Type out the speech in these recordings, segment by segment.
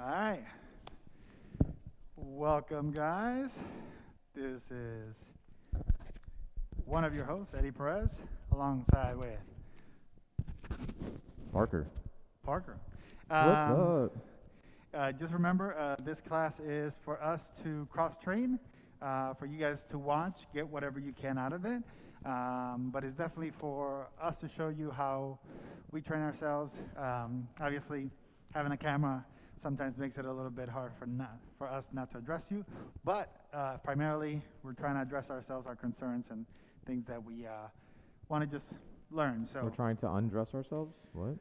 All right. Welcome, guys. This is one of your hosts, Eddie Perez, alongside with Parker. Parker. What's up? Just remember, this class is for us to cross-train, for you guys to watch, get whatever you can out of it. But it's definitely for us to show you how we train ourselves. Obviously, having a camera sometimes makes it a little bit hard for us not to address you. But primarily, we're trying to address ourselves, our concerns, and things that we want to just learn. So We're trying to undress ourselves? What?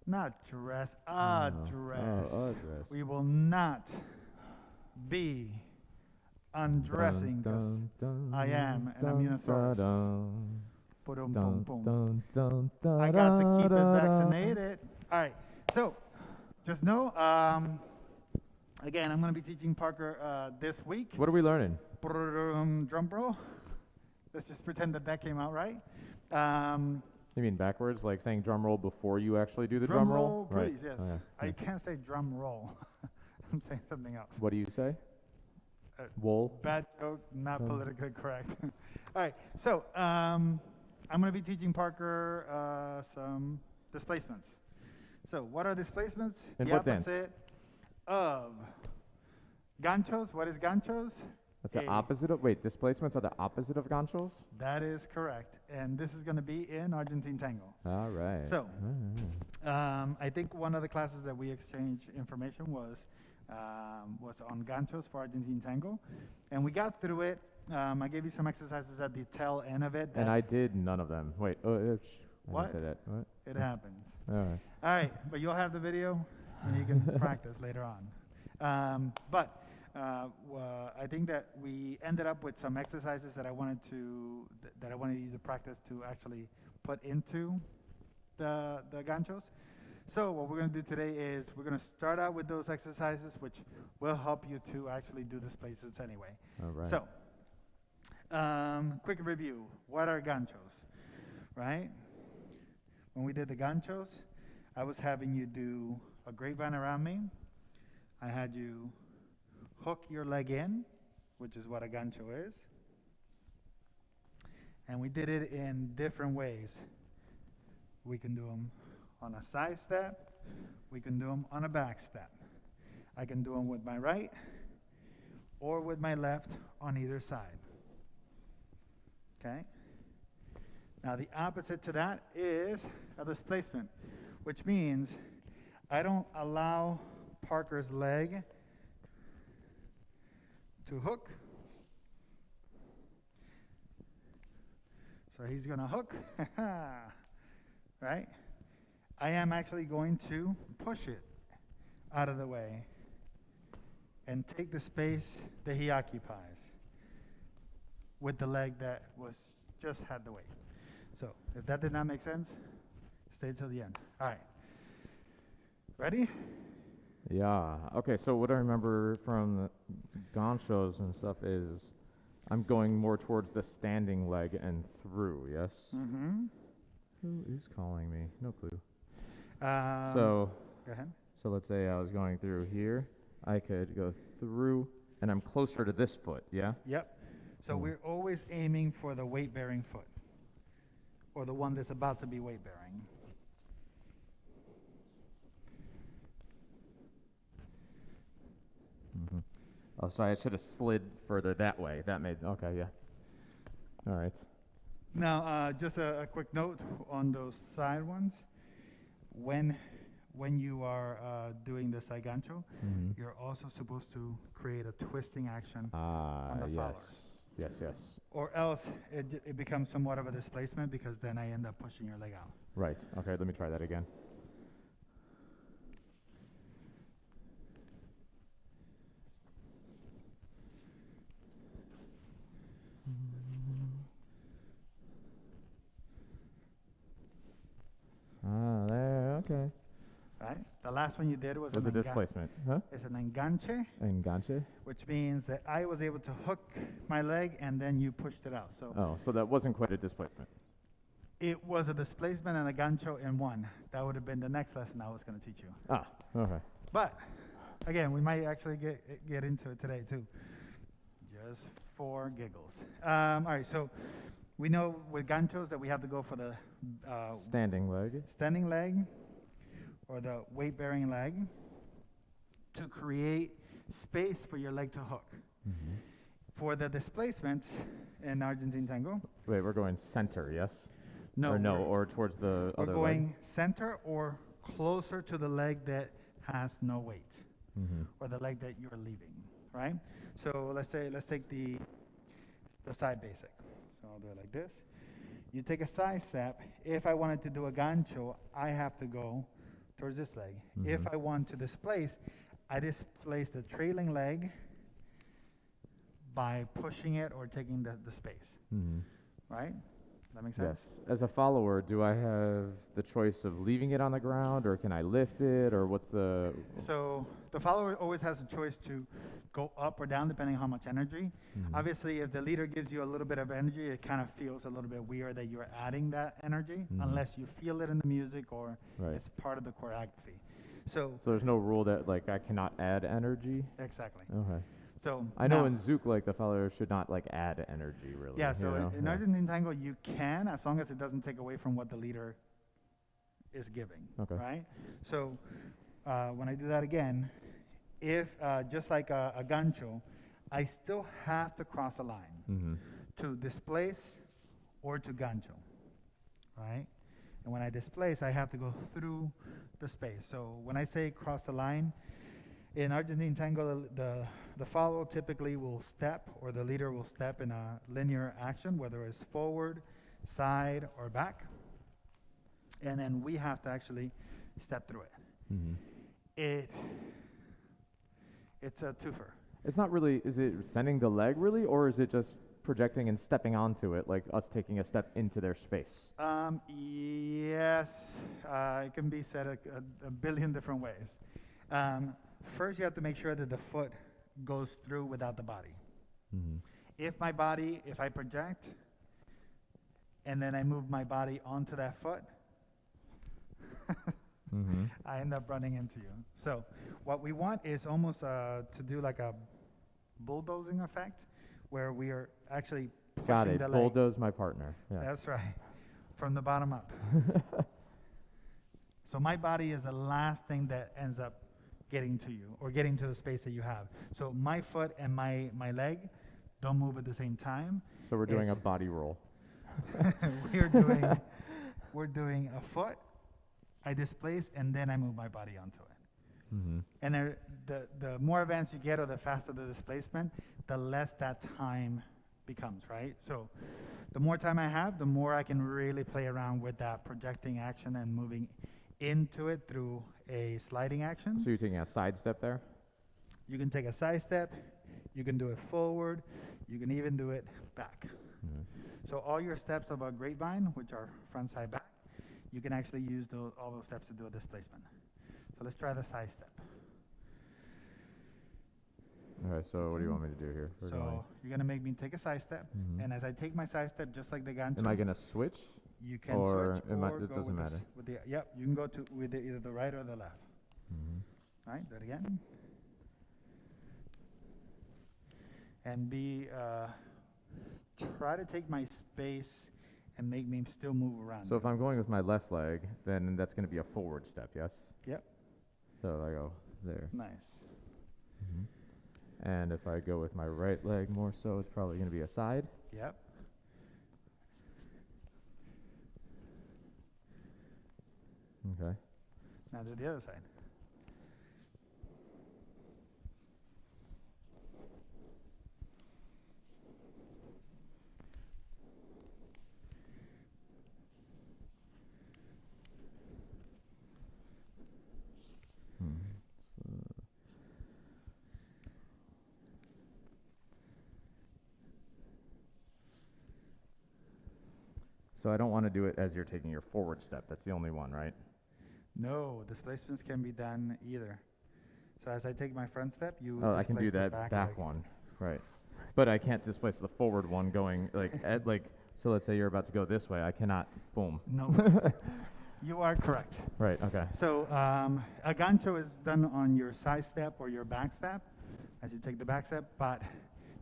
not dress, address. address. We will not be undressing because I am an Aminosaurus. Boom, boom, boom. I got to keep it vaccinated. All right. So just know, again, I'm going to be teaching Parker this week. What are we learning? Drum roll. Let's just pretend that came out right. You mean backwards, like saying drum roll before you actually do the drum drum roll? Please, Right. yes. Oh, yeah. I can't say drum roll. I'm saying something else. What do you say? Wool? Bad joke, not politically correct. All right, so I'm going to be teaching Parker some displacements. So what are displacements? In The what dance? opposite of ganchos. What is ganchos? That's the opposite of, displacements are the opposite of ganchos? That is correct. And this is going to be in Argentine Tango. All right. So I think one of the classes that we exchanged information was on ganchos for Argentine Tango. And we got through it. I gave you some exercises at the tail end of it. And I did none of them. Wait, I What? didn't say that. What? It happens. All right. All right, but you'll have the video and you can practice later on. I think that we ended up with some exercises that I wanted you to practice to actually put into the ganchos. So what we're going to do today is we're going to start out with those exercises, which will help you to actually do displacements anyway. All right. So, quick review. What are ganchos, right? When we did the ganchos, I was having you do a grapevine around me. I had you hook your leg in, which is what a gancho is. And we did it in different ways. We can do them on a side step. We can do them on a back step. I can do them with my right or with my left on either side. Okay? Now the opposite to that is a displacement, which means I don't allow Parker's leg to hook. So he's going to hook, right? I am actually going to push it out of the way and take the space that he occupies with the leg that was just had the weight. So if that did not make sense, stay till the end. All right. Ready? Yeah. Okay, so what I remember from the ganchos and stuff is I'm going more towards the standing leg and through, yes? Mm-hmm. Who is calling me? No clue. Go ahead. So let's say I was going through here. I could go through, and I'm closer to this foot, yeah? Yep. So we're always aiming for the weight-bearing foot, or the one that's about to be weight-bearing. Mm-hmm. Oh, sorry, I should have slid further that way. That made, okay, yeah. All right. Now, just a quick note on those side ones. When you are doing the side gancho, you're also supposed to create a twisting action on the followers. Yes. Or else it becomes somewhat of a displacement because then I end up pushing your leg out. Right. Okay, let me try that again. There, okay. Right? The last one you did was a displacement, huh? It's an enganche. Enganche? Which means that I was able to hook my leg and then you pushed it out. So that wasn't quite a displacement. It was a displacement and a gancho in one. That would have been the next lesson I was going to teach you. Ah, okay. But Again, we might actually get into it today too, just for giggles. All right, so we know with ganchos that we have to go for the Standing leg. standing leg or the weight-bearing leg to create space for your leg to hook. Mm-hmm. For the displacements in Argentine tango, Wait, we're going center, yes? no, Or no, or towards the we're other going leg? center or closer to the leg that has no weight, Mm-hmm. or the leg that you're leaving, right? So let's take the side basic. So I'll do it like this. You take a side step. If I wanted to do a gancho, I have to go towards this leg. If Mhm. I want to displace, I displace the trailing leg by pushing it or taking the space, Mm-hmm. right? That makes sense? Yes. As a follower, do I have the choice of leaving it on the ground, or can I lift it, or what's the? So the follower always has a choice to go up or down depending on how much energy. Mhm. Obviously, if the leader gives you a little bit of energy, it kind of feels a little bit weird that you're adding that energy Mhm. unless you feel it in the music or Right. it's part of the choreography. So So there's no rule that like I cannot add energy. exactly. Okay. So I know now- in Zouk, like the follower should not like add energy really. yeah. you So know? in Yeah. Argentine tango, you can, as long as it doesn't take away from what the leader is giving. Okay. Right. So when I do that again, if just like a gancho, I still have to cross a line Mm-hmm. to displace or to gancho, right? And when I displace, I have to go through the space. So when I say cross the line, in Argentine tango, the follower typically will step, or the leader will step in a linear action, whether it's forward, side, or back. And then we have to actually step through it. Mm-hmm. It's a twofer. It's not really. Is it sending the leg really, or is it just projecting and stepping onto it, like us taking a step into their space? Yes, it can be said a billion different ways. First, you have to make sure that the foot goes through without the body. Mm-hmm. If I project and then I move my body onto that foot, Mm-hmm. I end up running into you. So what we want is almost to do like a bulldozing effect, where we are actually pushing Got it. the leg. Bulldoze my partner. Yes. That's right, from the bottom up. So my body is the last thing that ends up getting to you or getting to the space that you have. So my foot and my leg don't move at the same time. So we're doing a It's- body roll. we're doing a foot, I displace, and then I move my body onto it. Mm-hmm. And the more advanced you get or the faster the displacement, the less that time becomes, right? So the more time I have, the more I can really play around with that projecting action and moving into it through a sliding action. So you're taking a side step there? You can take a side step, you can do it forward, you can even do it back. Mm-hmm. So all your steps of a grapevine, which are front, side, back, you can actually use all those steps to do a displacement. So let's try the side step. Okay, so what do you want me to do here? We're So going- you're gonna make me take a side step, Mhm. and as I take my side step, just like the gancho, Am I gonna switch? you can or switch am I- or it go doesn't with, matter. with the yep. You can go to with either the right or the left. Mm-hmm. All right, do it again. And try to take my space and make me still move around. So if I'm going with my left leg, then that's gonna be a forward step, yes? Yep. So I go there. Nice. Mm-hmm. And if I go with my right leg more so, it's probably gonna be a side. Yep. Okay. Now do the other side. So I don't want to do it as you're taking your forward step. That's the only one, right? No, displacements can be done either. So as I take my front step, you Oh, I can do displace the that back back leg. one, right? But I can't displace the forward one going like at like. So let's say you're about to go this way. I cannot. Boom. No. You are correct. Right, okay. So a gancho is done on your side step or your back step as you take the back step, but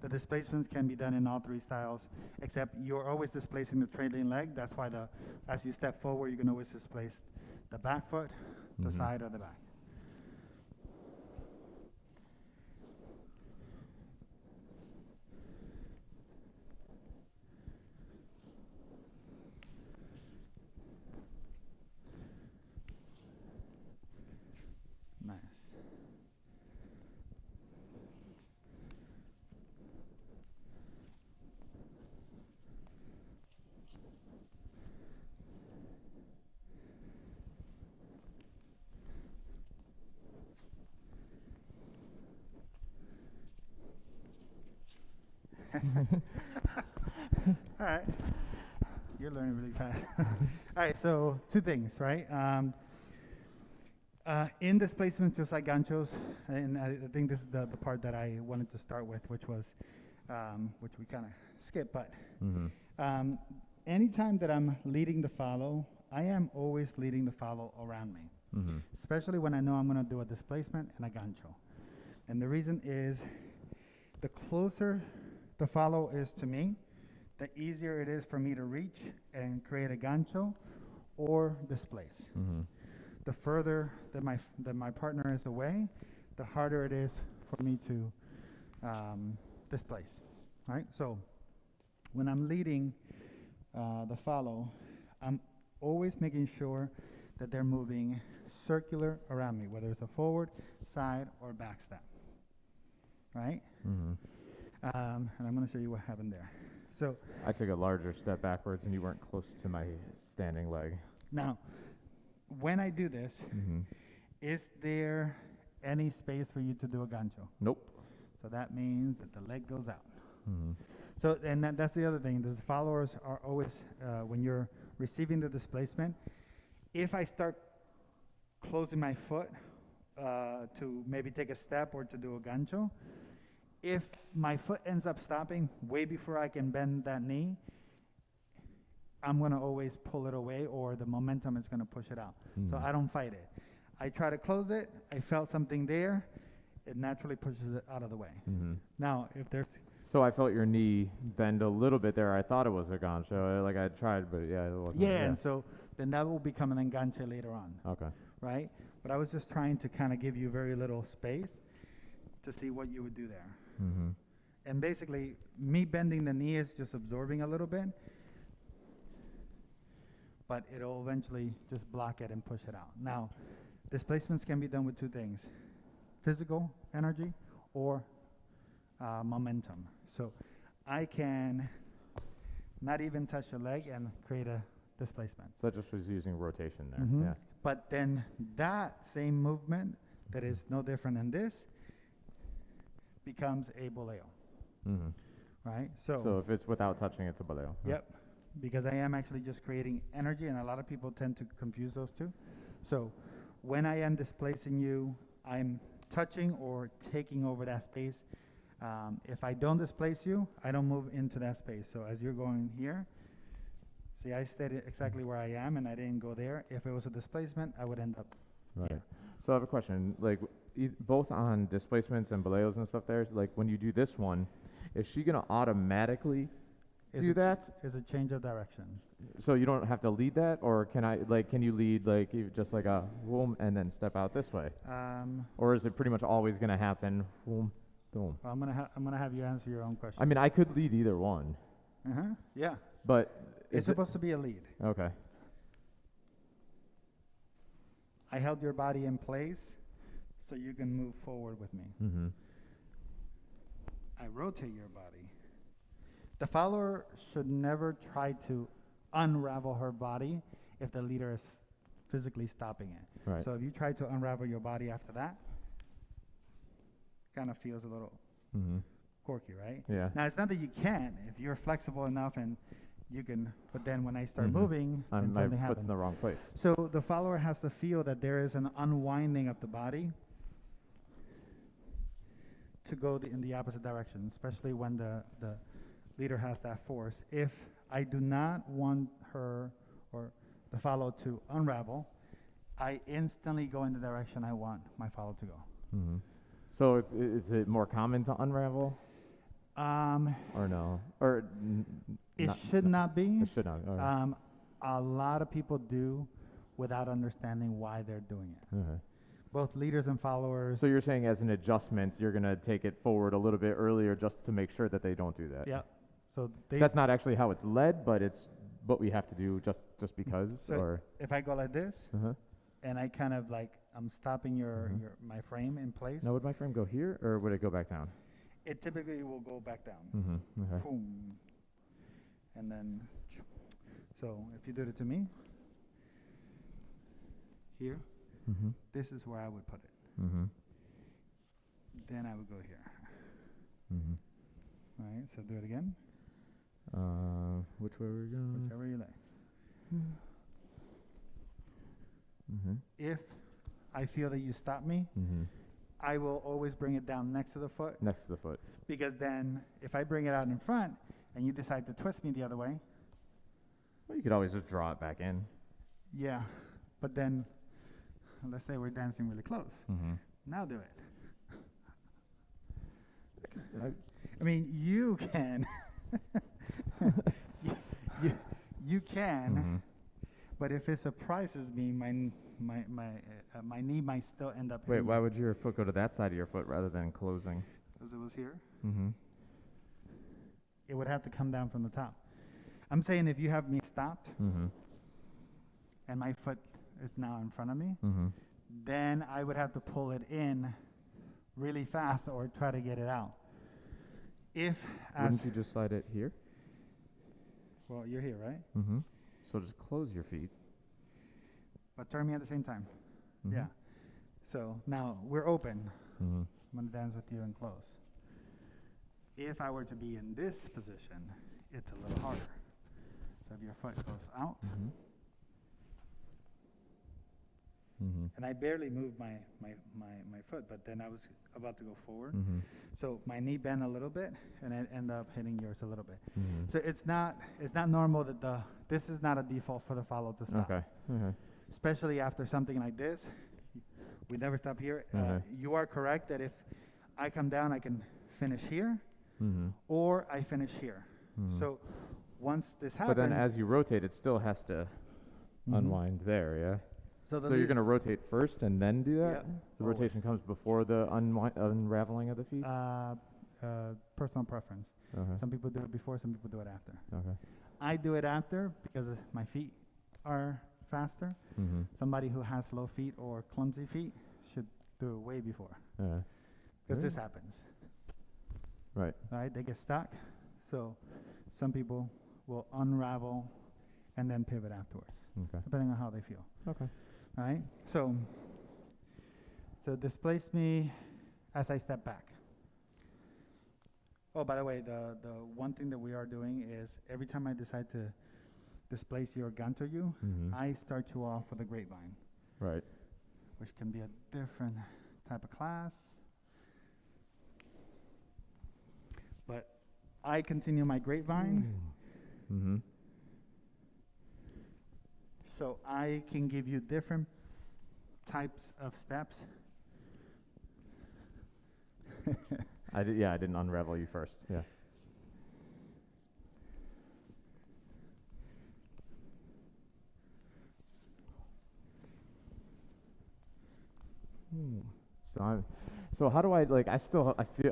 the displacements can be done in all three styles, except you're always displacing the trailing leg. That's why as you step forward, you can always displace the back foot, the side, or the back. Nice. All right. You're learning really fast. All right, so two things, right? In displacements, just like ganchos, and I think this is the part that I wanted to start with, which was, which we kind of skipped, but anytime that I'm leading the follow, I am always leading the follow around me, especially when I know I'm going to do a displacement and a gancho. And the reason is the closer the follow is to me, the easier it is for me to reach and create a gancho or displace. The further that my partner is away, the harder it is for me to displace. All right. So when I'm leading the follow, I'm always making sure that they're moving circular around me, whether it's a forward, side, or back step. Right. And I'm going to show you what happened there. So I took a larger step backwards, and you weren't close to my standing leg. now, when I do this, is there any space for you to do a gancho? Nope. So that means that the leg goes out. So, and that's the other thing. The followers are always, when you're receiving the displacement, if I start closing my foot to maybe take a step or to do a gancho, if my foot ends up stopping way before I can bend that knee, I'm going to always pull it away, or the momentum is going to push it out. So I don't fight it. I try to close it. I felt something there. It naturally pushes it out of the way. Now, if there's... So I felt your knee bend a little bit there. I thought it was a gancho. Like I tried, but yeah, it wasn't. Yeah, and so then that will become an enganche later on. Okay. Right? But I was just trying to kind of give you very little space to see what you would do there. And basically, me bending the knee is just absorbing a little bit, but it'll eventually just block it and push it out. Now, displacements can be done with two things: physical energy or momentum. So I can not even touch the leg and create a displacement. So that just was using rotation there. Yeah. But then that same movement that is no different than this becomes a boleo. Right? So if it's without touching, it's a boleo. Yep. Because I am actually just creating energy, and a lot of people tend to confuse those two. So when I am displacing you, I'm touching or taking over that space. If I don't displace you, I don't move into that space. So as you're going here, see, I stayed exactly where I am, and I didn't go there. If it was a displacement, I would end up here. So I have a question. Like, both on displacements and boleos and stuff there, like when you do this one, is she going to automatically do that? Is a change of direction. So you don't have to lead that, or can you lead like just like a boom and then step out this way? Or is it pretty much always going to happen boom, boom? Well, I'm gonna have you answer your own question. I mean, I could lead either one. Yeah. But it's supposed to be a lead. Okay. I held your body in place so you can move forward with me. I rotate your body. The follower should never try to unravel her body if the leader is physically stopping it. Right. So if you try to unravel your body after that, kind of feels a little quirky, right? Yeah. Now, it's not that you can't. If you're flexible enough and you can, but then when I start moving, then my something foot's happens. in the wrong place. So the follower has to feel that there is an unwinding of the body to go in the opposite direction, especially when the leader has that force. If I do not want her or the follow to unravel, I instantly go in the direction I want my follow to go. Mm-hmm. So is it more common to unravel or no? Or It should not be. It should not. All right. A lot of people do without understanding why they're doing it. Okay. Both leaders and followers. So you're saying as an adjustment, you're going to take it forward a little bit earlier just to make sure that they don't do that. Yeah. So that's not actually how it's led, but it's what we have to do just because. So or if I go like this, and I kind of like I'm stopping my frame in place. Now would my frame go here or would it go back down? It typically will go back down. Okay. Boom. And then, so if you did it to me, here, this is where I would put it. Then I would go here. All right, so do it again. Which way we're going? Whichever you like. If I feel that you stop me, I will always bring it down next to the foot. Next to the foot. Because then if I bring it out in front and you decide to twist me the other way. Well, you could always just draw it back in. Yeah, but then let's say we're dancing really close. Now do it. I mean, you can. you can. But if it surprises me, my knee might still end up. Wait, why would your foot go to that side of your foot rather than closing? Because it was here. It would have to come down from the top. I'm saying if you have me stopped and my foot is now in front of me, then I would have to pull it in really fast or try to get it out. Wouldn't you just slide it here? Well, you're here, right? So just close your feet. But turn me at the same time. Yeah. So now we're open. I'm going to dance with you and close. If I were to be in this position, it's a little harder. So if your foot goes out, and I barely moved my foot, but then I was about to go forward. So my knee bent a little bit, and it ended up hitting yours a little bit. So it's not normal that this is not a default for the follow to stop. Okay. Especially after something like this. We never stop here. You are correct that if I come down, I can finish here, or I finish here. So once this happens... But then as you rotate, it still has to unwind there, yeah? So you're going to rotate first and then do that? Yeah, the rotation comes before the unraveling of the feet? Personal preference. Some people do it before, some people do it after. Okay. I do it after because my feet are faster. Somebody who has low feet or clumsy feet should do it way before. Because this happens. Right. Right? They get stuck. So some people will unravel and then pivot afterwards, depending on how they feel. Okay. All right? So displace me as I step back. Oh, by the way, the one thing that we are doing is every time I decide to displace you or gancho you, I start you off with a grapevine. Right. Which can be a different type of class. But I continue my grapevine. So I can give you different types of steps. I didn't unravel you first. Yeah. So how do I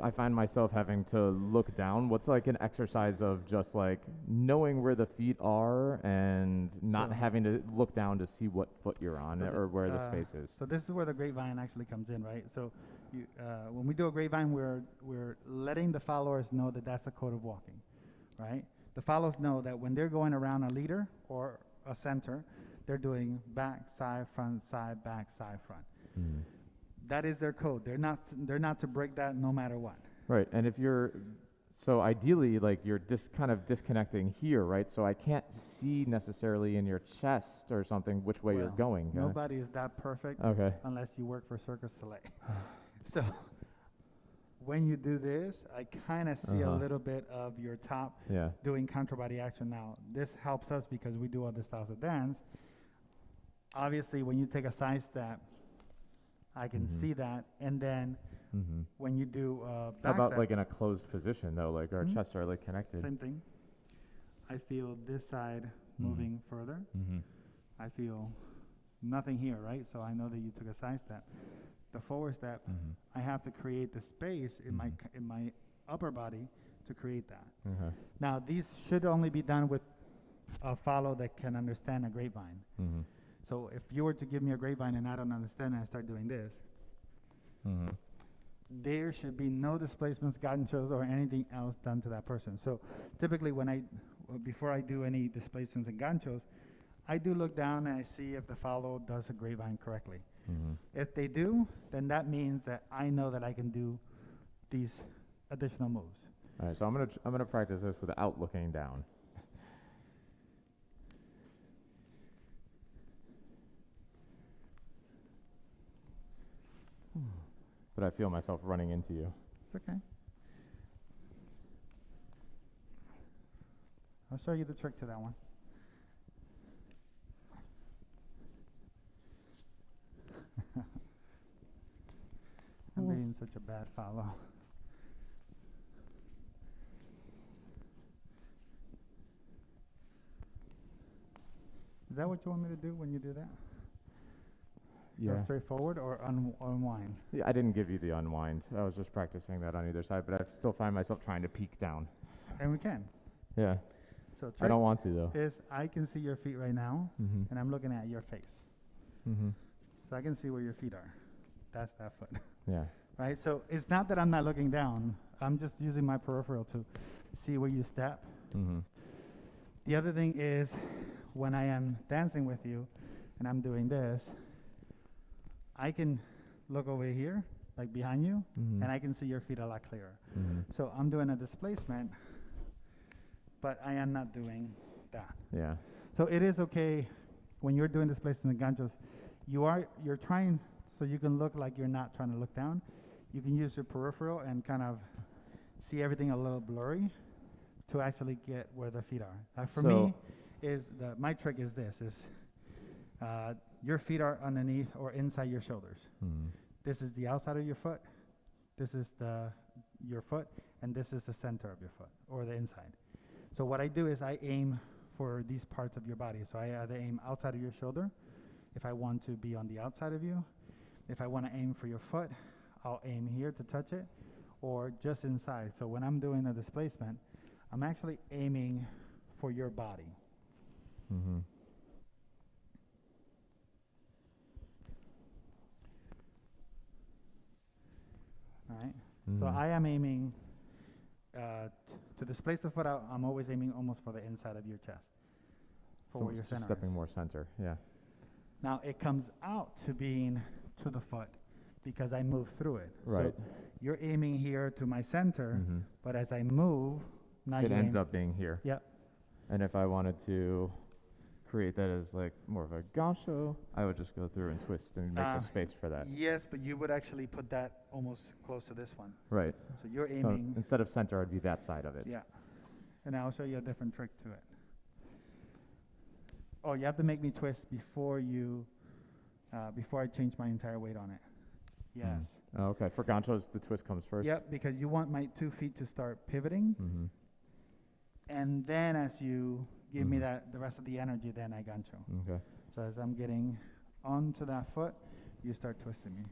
I find myself having to look down. What's like an exercise of just like knowing where the feet are and not having to look down to see what foot you're on or where the space is. So this is where the grapevine actually comes in, right? So you, when we do a grapevine, we're letting the followers know that that's a code of walking, right? The followers know that when they're going around a leader or a center, they're doing back, side, back, side, front. That is their code. They're not to break that no matter what. Right, and if you're, so ideally, like you're kind of disconnecting here, right? So I can't see necessarily in your chest or something which way you're going. Nobody is that perfect unless you work for Circus Soleil. So when you do this, I kind of see a little bit of your top doing counter body action. Now, this helps us because we do other styles of dance. obviously when you take a side step, I can see that, and then when you do How back about step, like in a closed position though, like our Mhm. chests are like connected? same thing. I feel this side moving further. I feel nothing here, right? So I know that you took a side step. The forward step, I have to create the space in my upper body to create that. Okay. Now these should only be done with a follow that can understand a grapevine. So if you were to give me a grapevine and I don't understand and I start doing this, there should be no displacements, ganchos, or anything else done to that person. So typically before I do any displacements and ganchos, I do look down and I see if the follow does a grapevine correctly. If they do, then that means that I know that I can do these additional moves. All right, so I'm gonna practice this without looking down. But I feel myself running into you. It's okay. I'll show you the trick to that one. I'm being such a bad follow. Is that what you want me to do when you do that? Yeah. Go straight forward or unwind? Yeah, I didn't give you the unwind. I was just practicing that on either side, but I still find myself trying to peek down. And we can. Yeah. So I trick don't want to though. is I can see your feet right now, and I'm looking at your face. So I can see where your feet are. That's that foot. Yeah. Right? So it's not that I'm not looking down. I'm just using my peripheral to see where you step. The other thing is when I am dancing with you and I'm doing this, I can look over here, like behind you, and I can see your feet a lot clearer. So I'm doing a displacement, but I am not doing that. Yeah. So it is okay when you're doing displacement and ganchos, you're trying so you can look like you're not trying to look down. You can use your peripheral and kind of see everything a little blurry to actually get where the feet are. For me, my trick is this: your feet are underneath or inside your shoulders. This is the outside of your foot. This is your foot, and this is the center of your foot or the inside. So what I do is I aim for these parts of your body. So I either aim outside of your shoulder if I want to be on the outside of you. If I want to aim for your foot, I'll aim here to touch it, or just inside. So when I'm doing a displacement, I'm actually aiming for your body. All right. So I am aiming to displace the foot out. I'm always aiming almost for the inside of your chest, for where your just center stepping is. more center. Yeah. Now it comes out to being to the foot because I move through it. Right. So you're aiming here to my center, but as I move, now It you ends aim. up being here. Yep. And if I wanted to create that as like more of a gancho, I would just go through and twist and make the space for that. Yes, but you would actually put that almost close to this one. Right. So you're So aiming. instead of center, I'd be that side of it. Yeah. And I'll show you a different trick to it. Oh, you have to make me twist before I change my entire weight on it. Yes. Oh, okay. For ganchos, the twist comes first. Yep, because you want my 2 feet to start pivoting, and then as you give me the rest of the energy, then I gancho. Okay. So as I'm getting onto that foot, you start twisting me.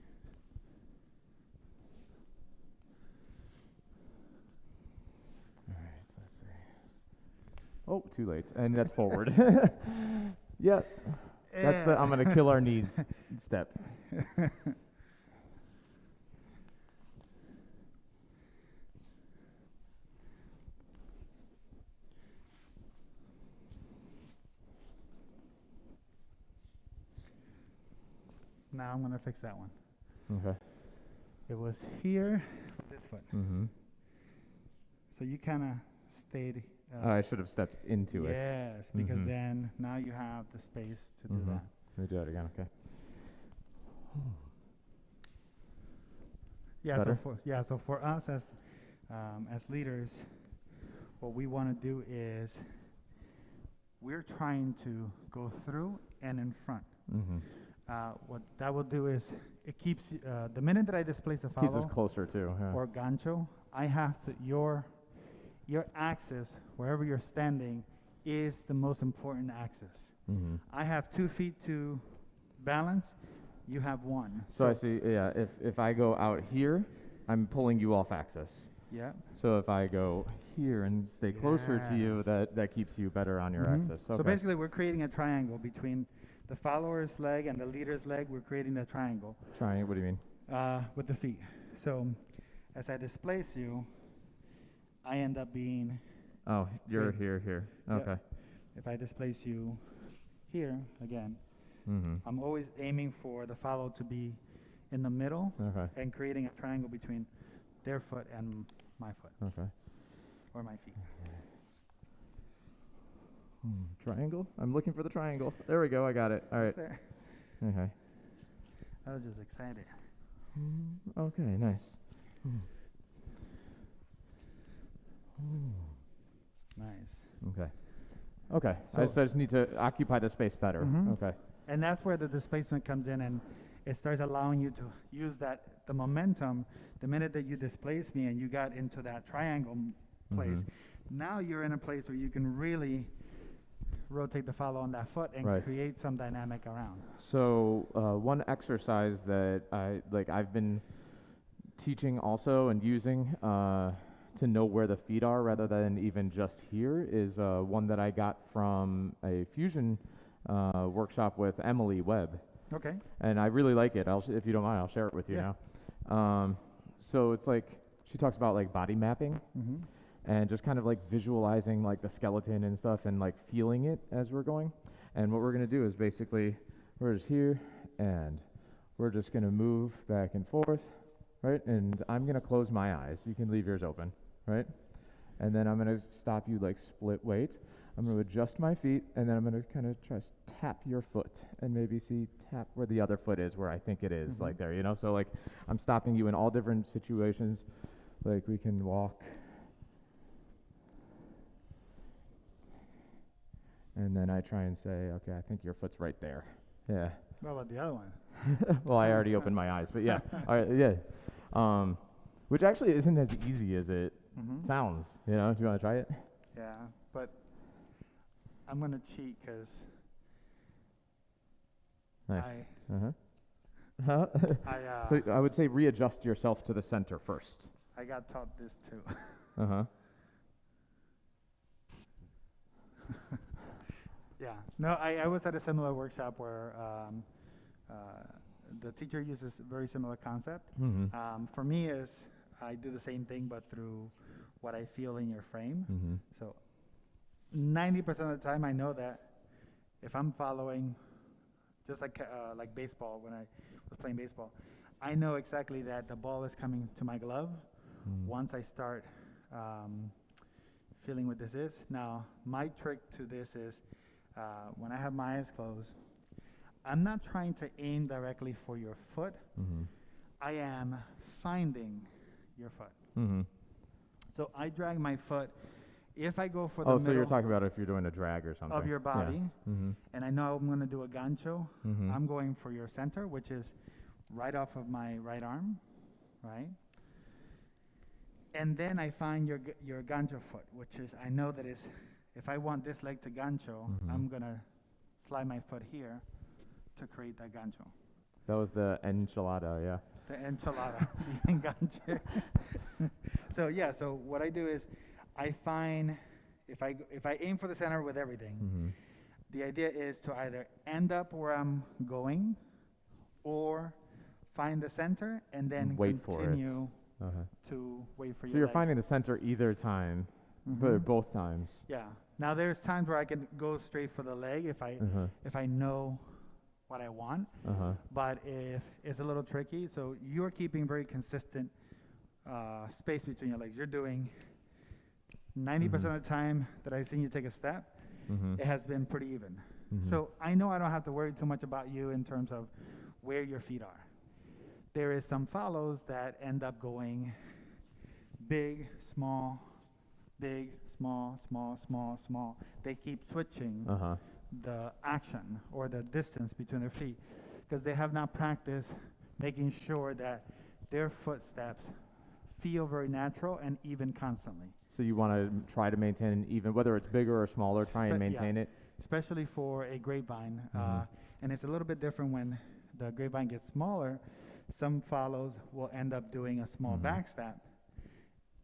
All right. So let's see. Oh, too late. And that's forward. Yeah. That's the I'm gonna kill our knees step. Now I'm gonna fix that one. Okay. It was here, this foot. So you kind of stayed. I should have stepped into it. Yes, because then now you have the space to do that. Let me do that again. Okay. Yeah. Better? So for us as leaders, what we want to do is we're trying to go through and in front. Mm-hmm. What that will do is it keeps the minute that I displace the Keeps us follow closer too. Yeah. or gancho, I have to your axis wherever you're standing is the most important axis. Mm-hmm. I have 2 feet to balance. You have 1. So I see. Yeah. If I go out here, I'm pulling you off axis. Yeah. So if I go here and stay closer to you, Yes. that keeps you better on your Mhm. axis. Okay. So basically, we're creating a triangle between the follower's leg and the leader's leg. We're creating that triangle Trying. What do you mean? with the feet. So as I displace you, I end up being, Oh, you're Great. here. Yeah. Okay. if I displace you here again, Mm-hmm. I'm always aiming for the follow to be in the middle Okay. and creating a triangle between their foot and my foot Okay. or my feet. Triangle? I'm looking for the triangle. There we go. I got it. All right. It's there. Okay. I was just excited. Okay. Nice. Nice. Okay. Okay. So- I just need to occupy the space better. Mhm. Okay. And that's where the displacement comes in, and it starts allowing you to use the momentum. The minute that you displace me and you got into that triangle place, now you're in a place where you can really rotate the follow on that foot and Right. create some dynamic around. So one exercise that I've been teaching also and using to know where the feet are rather than even just here is one that I got from a fusion workshop with Emily Webb, Okay. and I really like it. If you don't mind, I'll share it with you Yeah. now. So it's like she talks about like body mapping Mm-hmm. and just kind of like visualizing like the skeleton and stuff and like feeling it as we're going. And what we're gonna do is basically we're just here and we're just gonna move back and forth, right? And I'm gonna close my eyes. You can leave yours open, right? And then I'm gonna stop you like split weight. I'm gonna adjust my feet and then I'm gonna kind of try to tap your foot and maybe tap where the other foot is, where I think it is, like there, you know? So like I'm stopping you in all different situations. Like we can walk. And then I try and say, okay, I think your foot's right there. Yeah. What about the other one? Well, I already opened my eyes, but yeah. All right, yeah. Which actually isn't as easy as it sounds. You know, do you want to try it? Yeah, but I'm gonna cheat because Nice. I So I would say readjust yourself to the center first. I got taught this too. Uh-huh. Yeah. No, I was at a similar workshop where the teacher uses a very similar concept. Mm-hmm. For me is I do the same thing but through what I feel in your frame. Mm-hmm. So 90% of the time I know that if I'm following, just like baseball, when I was playing baseball, I know exactly that the ball is coming to my glove once I start feeling what this is. Now, my trick to this is when I have my eyes closed, I'm not trying to aim directly for your foot. Mm-hmm. I am finding your foot. Mm-hmm. So I drag my foot. If I go for the Oh, so you're middle talking about if you're doing a drag or something. of your body, Yeah. Mm-hmm. and I know I'm going to do a gancho, Mm-hmm. I'm going for your center, which is right off of my right arm, right? And then I find your gancho foot, which is, I know that is, if I want this leg to gancho, I'm going to slide my foot here to create that gancho. That was the enchilada, yeah. The enchilada, the enganche. So what I do is I find, if I aim for the center with everything, Mm-hmm. the idea is to either end up where I'm going or find the center and then Wait for it. continue Uh-huh. to wait for So your you're leg. finding the center either time, but both times. Yeah. Now there's times where I can go straight for the leg if I know what I want. Uh-huh. But if it's a little tricky, so you're keeping very consistent space between your legs. You're doing 90% of the time that I've seen you take a step, it has been pretty even. So I know I don't have to worry too much about you in terms of where your feet are. There is some follows that end up going big, small, small. They keep switching Uh-huh. the action or the distance between their feet, because they have not practiced making sure that their footsteps feel very natural and even constantly. So you want to try to maintain an even, whether it's bigger or smaller, try and maintain it. Especially for a grapevine. Mhm. And it's a little bit different when the grapevine gets smaller. Some follows will end up doing a small Mhm. back step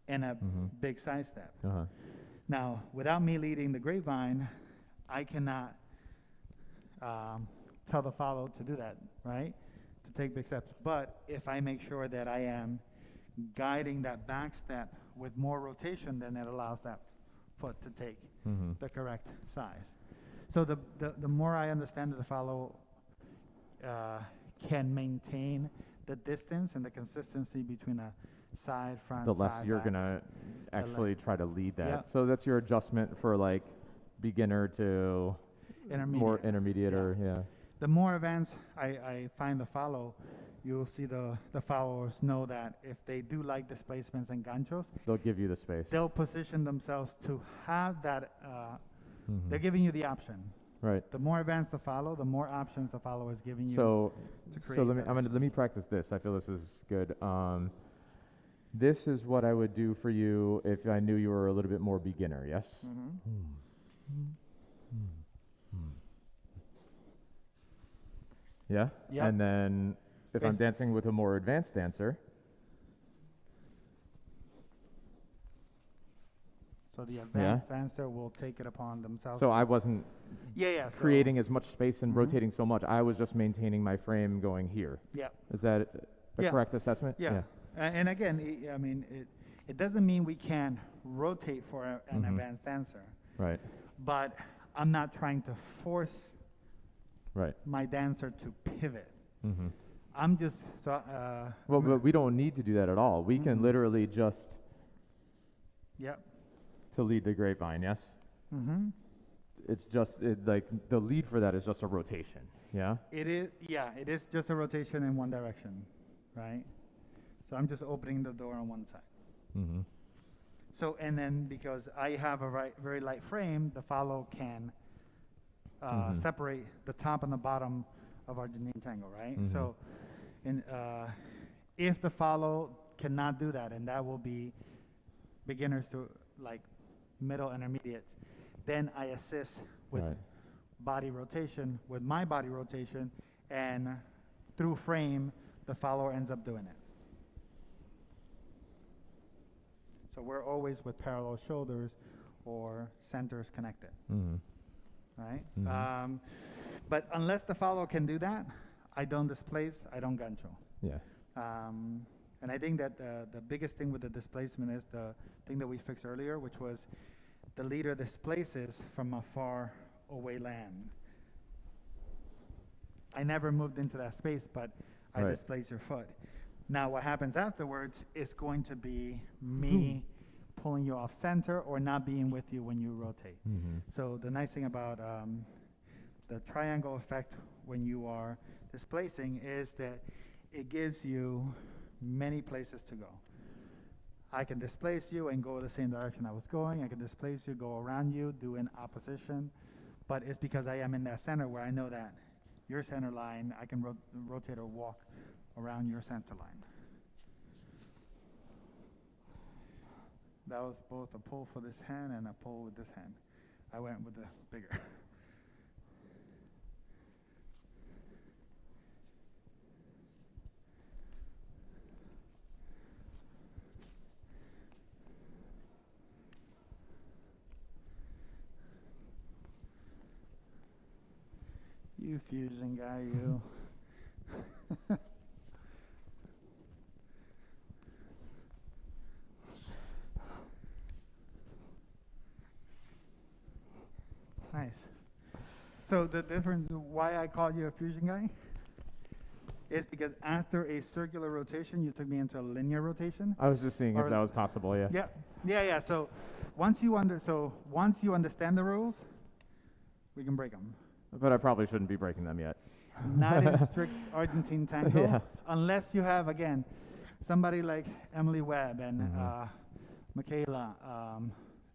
and a Mhm. big side step. Uh-huh. Now, without me leading the grapevine, I cannot tell the follow to do that, right? To take big steps. But if I make sure that I am guiding that back step with more rotation, then it allows that foot to take Mhm. the correct size. So the more I understand that the follow can maintain the distance and the consistency between a side, front, The less side, you're back, gonna actually try to lead that. Yeah. So that's your adjustment for like beginner to more intermediate Yeah. or yeah. The more advanced I find the follow, you'll see the followers know that if they do like displacements and ganchos, They'll give you the space. they'll position themselves to have that. Mhm. They're giving you the option. Right. The more advanced the follow, the more options the follow is giving you. So, to so create let me. that Let me practice this. I feel this is good. This is what I would do for you if I knew you were a little bit more beginner. Yes. Yeah. Yep. And then if I'm Bas- dancing with a more advanced dancer, So the advanced dancer will take it upon themselves. so to- I wasn't yeah. So, creating as much space and Mhm. rotating so much. I was just maintaining my frame going here. Yeah. Is that a Yeah. correct assessment? Yeah. And again, I mean, it doesn't mean we can rotate for an Mhm. advanced dancer, Right. but I'm not trying to force Right. my dancer to pivot. hmm I'm just Well, but we don't need to do that at all. We can Mhm. literally just Yep. to lead the grapevine. Yes. Mm-hmm. It's just like the lead for that is just a rotation. Yeah. It is. Yeah. It is just a rotation in one direction, right? So I'm just opening the door on one side. Mm-hmm. So and then because I have a very light frame, the follow can Mhm. separate the top and the bottom of Argentine tango, right? Mhm. So, if the follow cannot do that, and that will be beginners to like middle intermediate, then I assist with Right. body rotation, with my body rotation, and through frame, the follower ends up doing it. So we're always with parallel shoulders or centers connected, Mm-hmm. right? Mhm. But unless the follow can do that, I don't displace, I don't gancho. Yeah. And I think that the biggest thing with the displacement is the thing that we fixed earlier, which was the leader displaces from a far away land. I never moved into that space, but I Right. displace your foot. Now, what happens afterwards is going to be me pulling you off center or not being with you when you rotate. Mm-hmm. So the nice thing about the triangle effect when you are displacing is that it gives you many places to go. I can displace you and go the same direction I was going. I can displace you, go around you, do an opposition. But it's because I am in that center where I know that your center line, I can rotate or walk around your center line. That was both a pull for this hand and a pull with this hand. I went with the bigger. You fusion guy, you. Nice. So the difference, why I called you a fusion guy, is because after a circular rotation, you took me into a linear rotation. I was just seeing if Or- that was possible. Yeah. Yeah. So once you understand the rules, we can break them. But I probably shouldn't be breaking them yet. Not in strict Argentine tango, Yeah. unless you have again somebody like Emily Webb and Mhm. Michaela,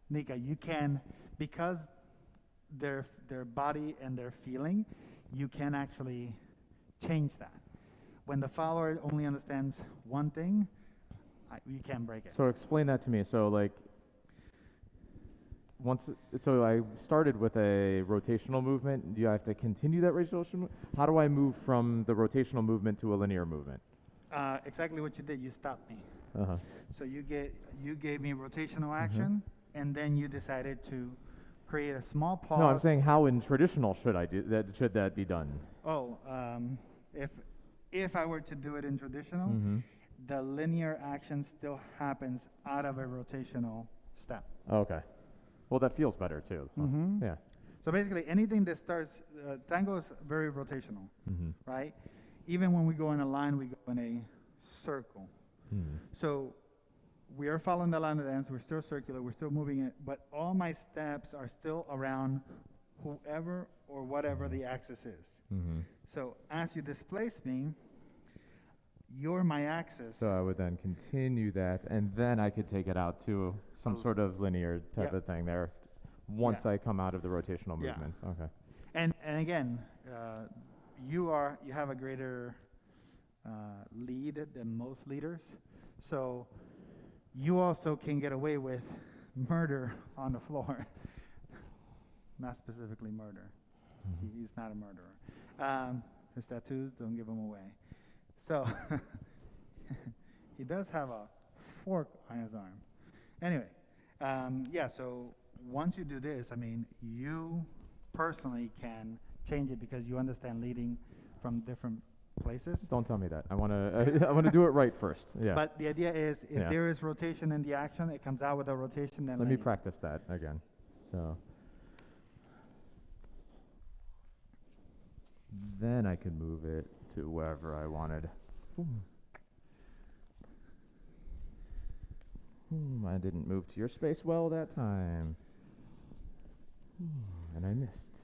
Nika. You can, because their body and their feeling, you can actually change that. When the follower only understands one thing, you can't break it. So explain that to me. So like, so I started with a rotational movement. Do I have to continue that rotational? How do I move from the rotational movement to a linear movement? Exactly what you did. You stopped me. Uh-huh. So you gave me rotational action, and then you decided to create a small pause. No, I'm saying how in traditional should that be done? Oh, if I were to do it in traditional, the linear action still happens out of a rotational step. Okay. Well, that feels better too. Yeah. So basically, anything that starts, tango is very rotational, right? Even when we go in a line, we go in a circle. So we are following the line of dance. We're still circular. We're still moving it. But all my steps are still around whoever or whatever the axis is. So as you displace me, you're my axis. So I would then continue that, and then I could take it out to some sort of linear type of thing there once I come out of the rotational movements. Okay. And again, you have a greater lead than most leaders. So you also can get away with murder on the floor. Not specifically murder. He's not a murderer. His tattoos don't give him away. So he does have a fork on his arm. Anyway, so once you do this, I mean, you personally can change it because you understand leading from different places. Don't tell me that. I want to do it right first. Yeah. But the idea is if there is rotation in the action, it comes out with a rotation. Then let me practice that again. So then I can move it to wherever I wanted. I didn't move to your space well that time. And I missed.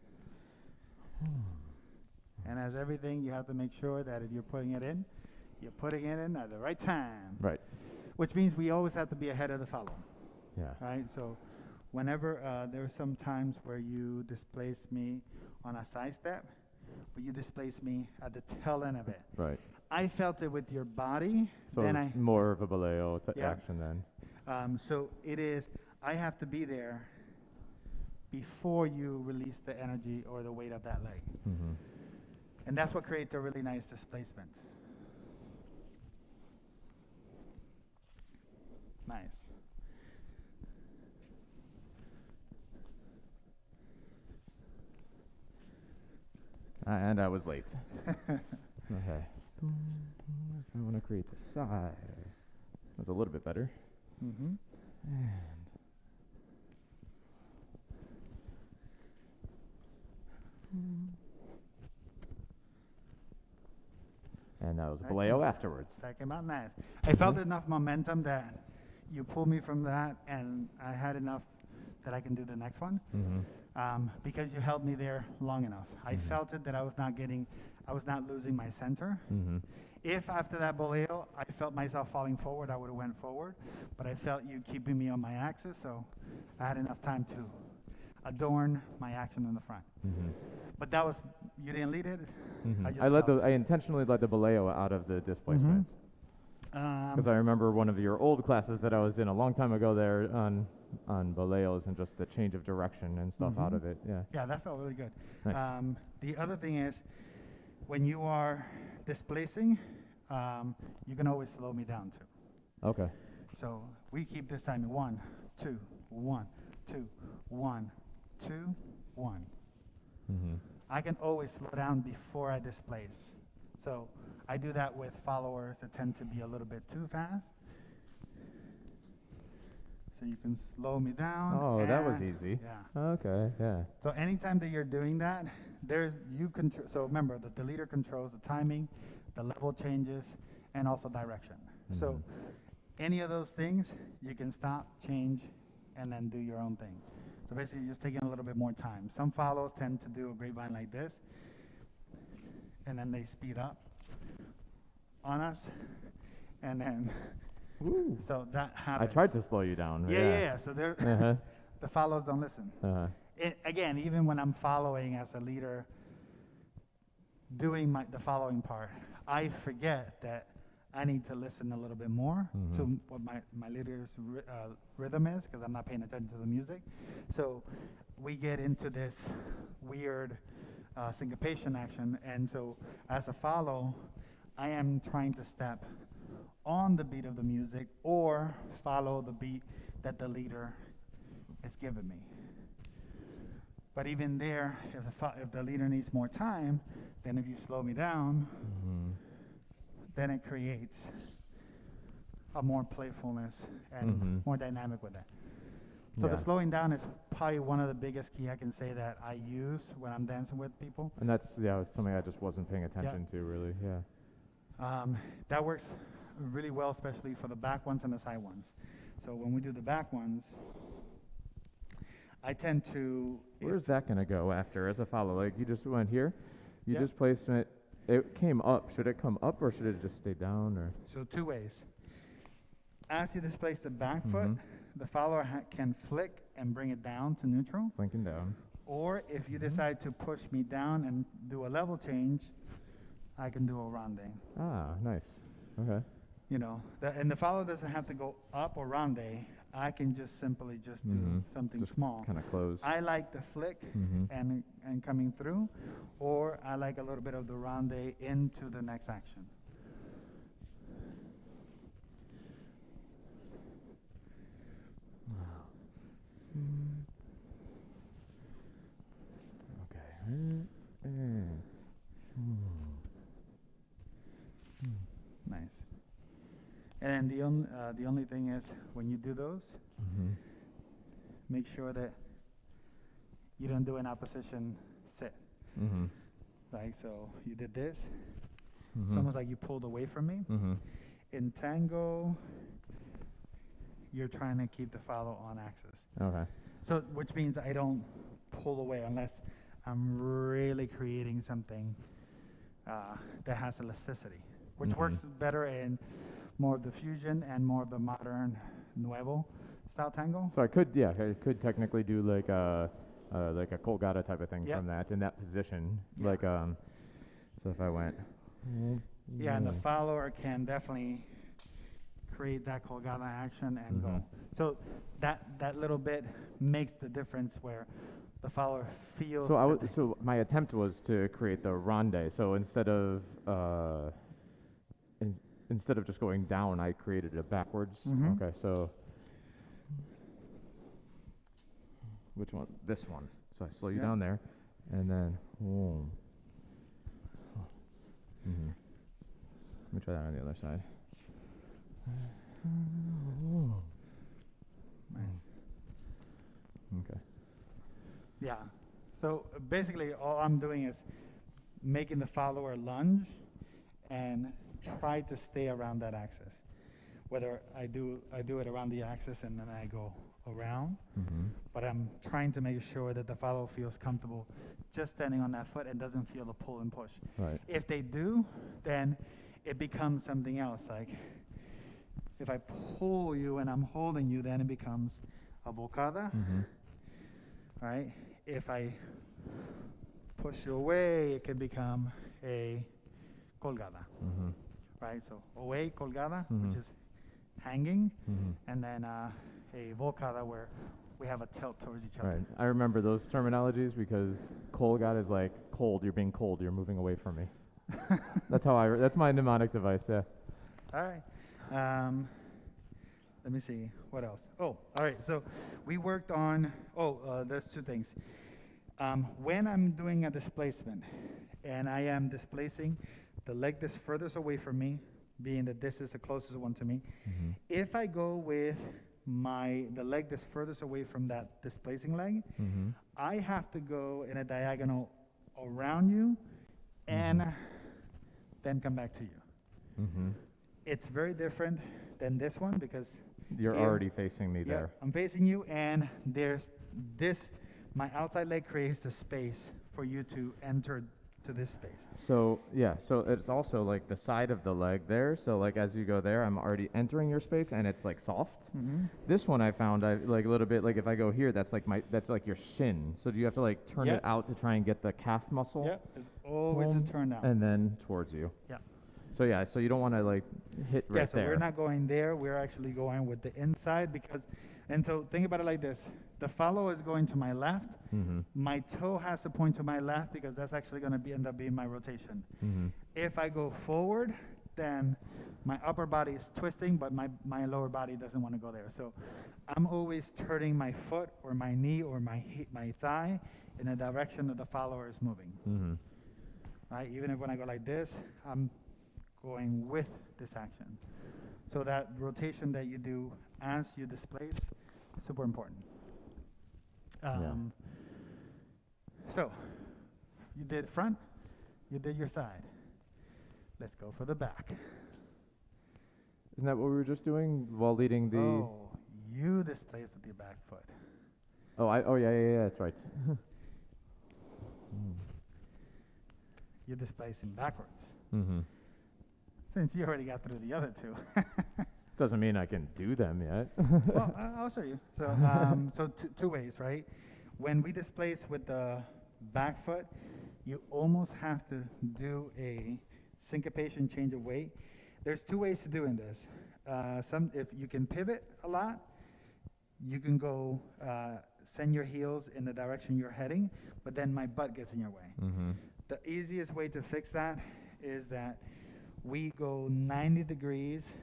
And as everything, you have to make sure that if you're putting it in, you're putting it in at the right time. Right. Which means we always have to be ahead of the follow. Yeah. Right? So whenever there are some times where you displace me on a side step, but you displace me at the tail end of it. Right. I felt it with your body. So then it's more of a baleo action then. So it is, I have to be there before you release the energy or the weight of that leg. And that's what creates a really nice displacement. Nice. And I was late. Okay. I want to create the side. That's a little bit better. And that was a baleo afterwards. That came out nice. I felt enough momentum that you pulled me from that, and I had enough that I can do the next one. Because you held me there long enough. I felt it that I was not losing my center. If after that boleo, I felt myself falling forward, I would have went forward. But I felt you keeping me on my axis, so I had enough time to adorn my action in the front. But that was, you didn't lead it. I intentionally led the baleo out of the displacements. Because I remember one of your old classes that I was in a long time ago there on baleos and just the change of direction and stuff out of it. Yeah, that felt really good. Nice. The other thing is, when you are displacing, you can always slow me down too. Okay. So we keep this time in 1, 2, 1, 2, 1, 2, 1. I can always slow down before I displace. So I do that with followers that tend to be a little bit too fast. So you can slow me down. Oh, that was easy. Yeah. Okay, yeah. So anytime that you're doing that, so remember that the leader controls the timing, the level changes, and also direction. So any of those things, you can stop, change, and then do your own thing. So basically, you're just taking a little bit more time. Some follows tend to do a grapevine like this, and then they speed up on us, and then so that happens. I tried to slow you down. Yeah. So they're the follows don't listen. again, even when I'm following as a leader, doing the following part, I forget that I need to listen a little bit more to what my leader's rhythm is, because I'm not paying attention to the music. So we get into this weird syncopation action, and so as a follow, I am trying to step on the beat of the music or follow the beat that the leader is giving me. But even there, if the leader needs more time, then if you slow me down, then it creates a more playfulness and more dynamic with that. So the slowing down is probably one of the biggest key I can say that I use when I'm dancing with people. And that's, it's something I just wasn't paying attention to, really, That works really well, especially for the back ones and the side ones. So when we do the back ones, I tend to... Where's that going to go after as a follow? Like, you just went here, you just placed it, it came up. Should it come up or should it just stay down? Or So two ways. As you displace the back foot, the follower can flick and bring it down to neutral. Flinking down. Or if you decide to push me down and do a level change, I can do a ronde. Ah, nice. Okay. You know, and the follow doesn't have to go up or ronde. I can just simply do something Just small. kind of close. I like the flick and coming through, or I like a little bit of the ronde into the next action. Okay. Nice. And the only thing is, when you do those, make sure that you don't do an opposition sit. Like, so you did this. It's almost like you pulled away from me. In tango, you're trying to keep the follow on axis. Okay. So, which means I don't pull away unless I'm really creating something that has elasticity, which works better in more of the fusion and more of the modern nuevo style tango. So I could technically do like a colgata type of thing from that in that position. Like so if I went. Yeah, and the follower can definitely create that colgata action and go. So that little bit makes the difference where the follower feels. So my attempt was to create the ronde. So instead of just going down, I created it backwards. Okay, so which one? This one. So I slow you down there, and then boom. Let me try that on the other side. Nice. Okay. Yeah. So basically, all I'm doing is making the follower lunge and try to stay around that axis. Whether I do it around the axis and then I go around, but I'm trying to make sure that the follower feels comfortable just standing on that foot and doesn't feel the pull and push. Right. If they do, then it becomes something else. Like if I pull you and I'm holding you, then it becomes a volcada. Right? If I push you away, it can become a colgada. Right? So away, colgada, which is hanging, and then a volcada where we have a tilt towards each other. Right. I remember those terminologies because colgata is like cold. You're being cold. You're moving away from me. That's my mnemonic device. Yeah. All right. Let me see. What else? Oh, all right. So we worked on, there's two things. When I'm doing a displacement and I am displacing the leg that's furthest away from me, being that this is the closest one to me, if I go with the leg that's furthest away from that displacing leg, I have to go in a diagonal around you and then come back to you. It's very different than this one because you're already facing me there. I'm facing you, and there's this. My outside leg creates the space for you to enter to this space. So yeah, so it's also like the side of the leg there. So like as you go there, I'm already entering your space, and it's like soft. This one I found I like a little bit like if I go here, that's like your shin. So do you have to like turn it out to try and get the calf muscle? Yep, it's always a turn down. And then towards you. Yeah. So yeah, so you don't want to like hit right Yeah, so there. we're not going there. We're actually going with the inside because, and so think about it like this. The follow is going to my left. My toe has to point to my left because that's actually going to end up being my rotation. If I go forward, then my upper body is twisting, but my lower body doesn't want to go there. So I'm always turning my foot or my knee or my thigh in the direction that the follower is moving. Right? Even if when I go like this, I'm going with this action. So that rotation that you do as you displace, super important. So you did front, you did your side. Let's go for the back. Isn't that what we were just doing while leading the? Oh, you displace with your back foot. Oh yeah, that's right. You're displacing backwards. Since you already got through the other two. Doesn't mean I can do them yet. Well, I'll show you. So, so two ways, right? When we displace with the back foot, you almost have to do a syncopation change of weight. There's two ways to doing this. If you can pivot a lot, you can go send your heels in the direction you're heading, but then my butt gets in your way. The easiest way to fix that is that we go 90 degrees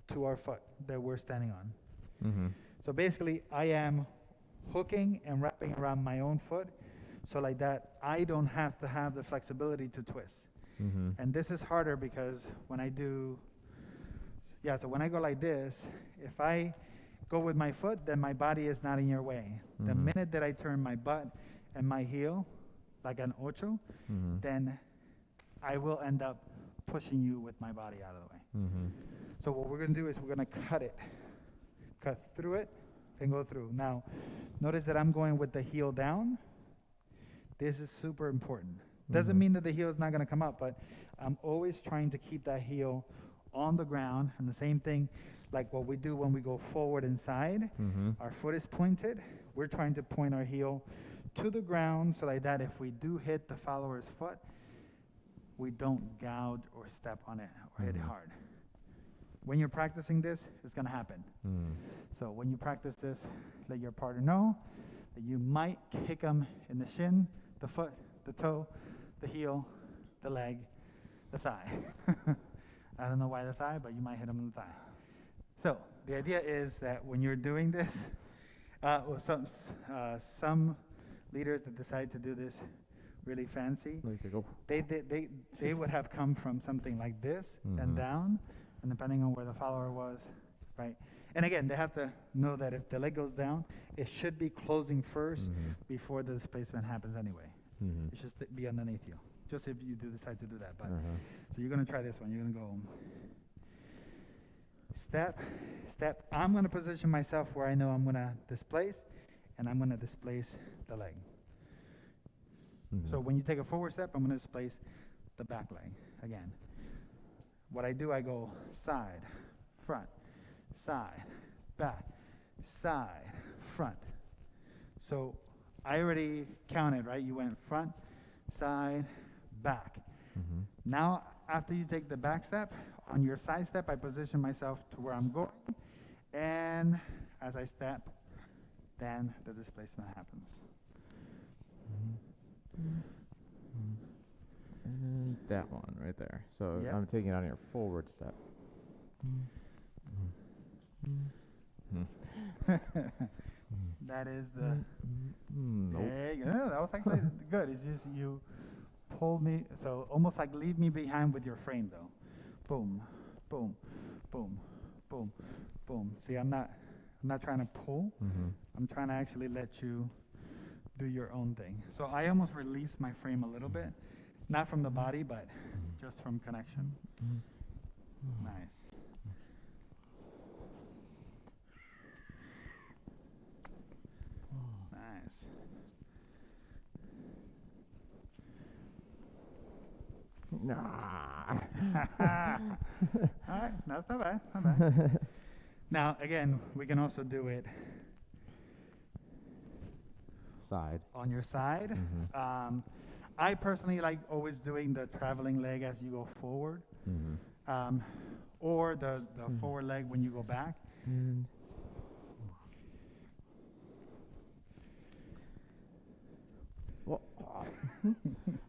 to our foot that we're standing on. So basically, I am hooking and wrapping around my own foot, so like that, I don't have to have the flexibility to twist. And this is harder because when I do, so when I go like this, if I go with my foot, then my body is not in your way. The minute that I turn my butt and my heel, like an ocho, then I will end up pushing you with my body out of the way. So what we're going to do is we're going to cut through it and go through. Now, notice that I'm going with the heel down. This is super important. Doesn't mean that the heel is not going to come up, but I'm always trying to keep that heel on the ground. And the same thing like what we do when we go forward inside. Our foot is pointed. We're trying to point our heel to the ground so like that if we do hit the follower's foot, we don't gouge or step on it or hit it hard. When you're practicing this, it's going to happen. So when you practice this, let your partner know that you might kick them in the shin, the foot, the toe, the heel, the leg, the thigh. I don't know why the thigh, but you might hit them in the thigh. So the idea is that when you're doing this, some leaders that decide to do this really fancy, they would have come from something like this and down, and depending on where the follower was, right? And again, they have to know that if the leg goes down, it should be closing first before the displacement happens anyway. It should be underneath you, just if you do decide to do that. But so you're going to try this one. You're going to go step, step. I'm going to position myself where I know I'm going to displace, and I'm going to displace the leg. So when you take a forward step, I'm going to displace the back leg again. What I do, I go side, front, side, back, side, front. So I already counted, right? You went front, side, back. Now, after you take the back step, on your side step, I position myself to where I'm going. And as I step, then the displacement happens. And that one right there. So I'm taking it on your forward step. That is the. Nope. There you go. No, that was actually good. It's just you pulled me, so almost like leave me behind with your frame, though. Boom, boom, boom, boom, boom. See, I'm not trying to pull. I'm trying to actually let you do your own thing. So I almost release my frame a little bit, not from the body, but just from connection. Nice. Nice. Nah. All right, that's not bad. Not bad. Now, again, we can also do it Side. on your side. Mm-hmm. I personally like always doing the traveling leg as you go forward, Mm-hmm. or the forward leg when you go back. And well,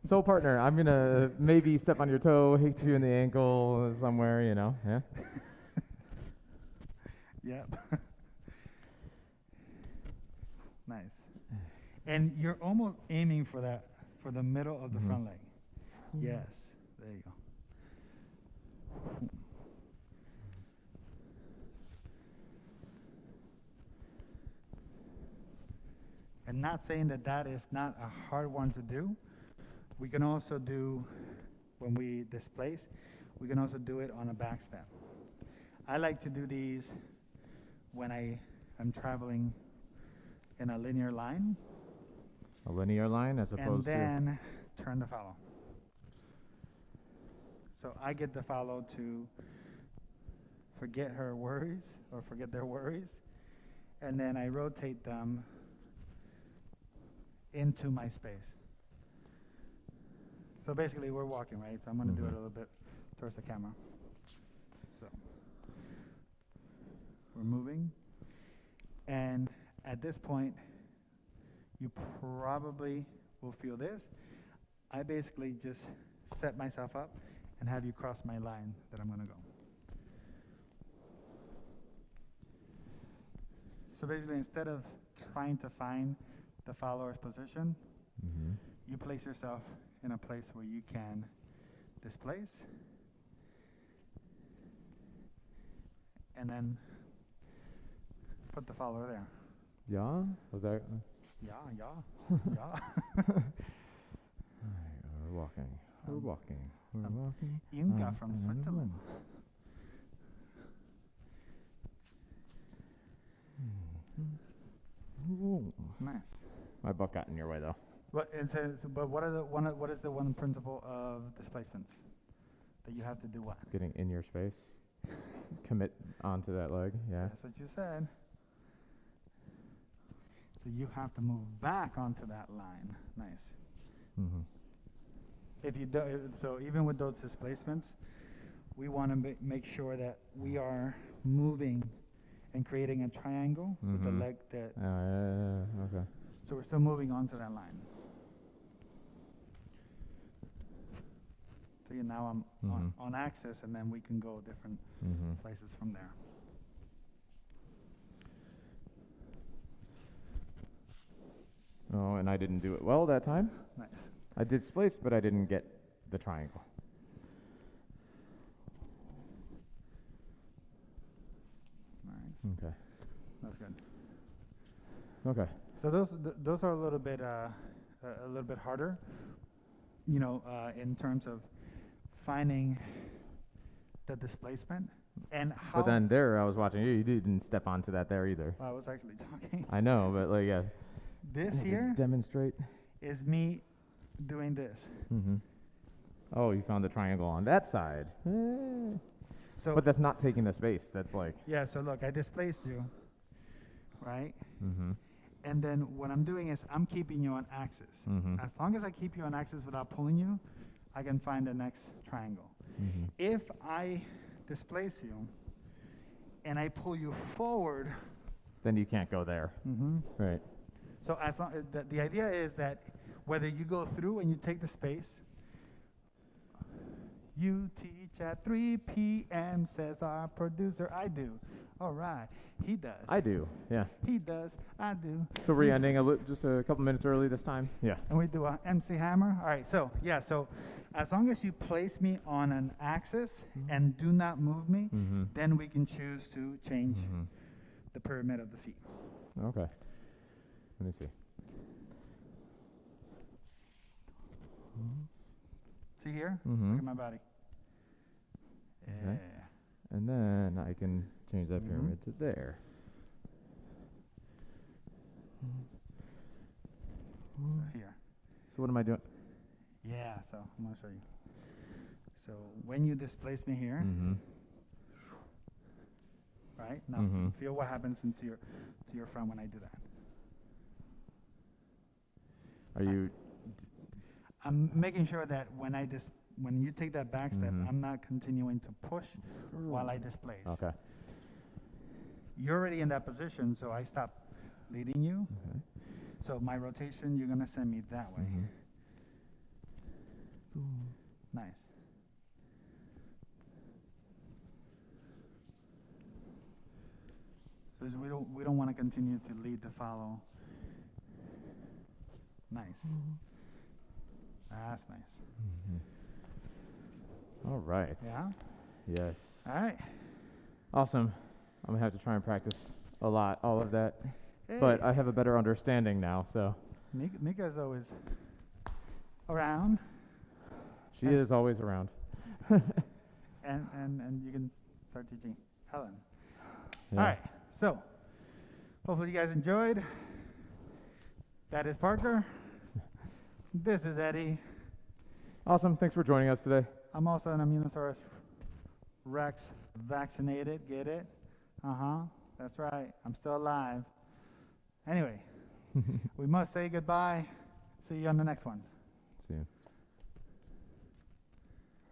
so partner, I'm gonna maybe step on your toe, hit you in the ankle somewhere, you know. Yeah. Yep. Nice. And you're almost aiming for that, for the middle of the Mhm. front leg. Yes. There you go. And not saying that that is not a hard one to do. We can also do, when we displace, we can also do it on a back step. I like to do these when I am traveling in a linear line, A linear line as and opposed then turn the follow. So I get the follow to forget her worries or forget their worries, and then I rotate them into my space. So basically we're walking, right? So I'm going to do it a little bit towards the camera. So we're moving, and at this point you probably will feel this. I basically just set myself up and have you cross my line that I'm going to go. So basically, instead of trying to find the follower's position, to. you place yourself in a place where you can displace, and then put the follower there. Yeah. Was that? Yeah, yeah, yeah. Alright, we're walking. We're walking. We're walking. Inca from Switzerland. Ooh. Nice. My butt got in your way though. But it says, but what is the one principle of displacements? That you have to do what? Getting in your space. Commit onto that leg. Yeah. That's what you said. So you have to move back onto that line. Nice. Mm-hmm. If you do, so even with those displacements, we want to make sure that we are moving and creating a triangle with the leg that. Okay. So we're still moving onto that line. So now I'm on axis, and then we can go different places from there. Oh, and I didn't do it well that time. Nice. I displaced, but I didn't get the triangle. Nice. Okay. That's good. Okay. So those are a little bit harder, you know, in terms of finding the displacement and how. But then there, I was watching you. You didn't step onto that there either. I was actually talking. I know, but like, yeah. This I need to here demonstrate. is me doing this. Mm-hmm. Oh, you found the triangle on that side. So, But that's not taking the space. That's like. yeah. So look, I displaced you, right? Mm-hmm. And then what I'm doing is I'm keeping you on axis. Mm-hmm. As long as I keep you on axis without pulling you, I can find the next triangle. Mm-hmm. If I displace you and I pull you forward, Then you can't go there. Right. so as long, the idea is that whether you go through and you take the space, you teach at 3 p.m., says our producer. I do. All right. He does. I do. Yeah. He does. I do. So we're ending just a couple minutes early this time. Yeah. And we do a MC hammer. All right. So, yeah. So as long as you place me on an axis and do not move me, then we can choose to change the pyramid of the feet. Okay. Let me see. See here? Mhm. Look at my body. Yeah. Okay. And then I can change that pyramid to there. So here. So what am I doing? Yeah. So I'm going to show you. So when you displace me here, Mm-hmm. right? Now Mm-hmm. feel what happens into your front when I do that. Are you? I'm making sure that when you take that back step, Mhm. I'm not continuing to push while I displace. Okay. You're already in that position, so I stop leading you. Okay. So my rotation, you're gonna send me that way. Mm-hmm. Nice. So we don't want to continue to lead to follow. Nice. That's nice. Mm-hmm. All right. Yeah. Yes. All right. Awesome. I'm gonna have to try and practice a lot, all of that. Hey. But I have a better understanding now, so. Nika's always around. She is always around. And you can start teaching Helen. Yeah. All right. So hopefully you guys enjoyed. That is Parker. This is Eddie. Awesome. Thanks for joining us today. I'm also an Immunosaurus Rex vaccinated. Get it? That's right. I'm still alive. Anyway, we must say goodbye. See you on the next one. See you.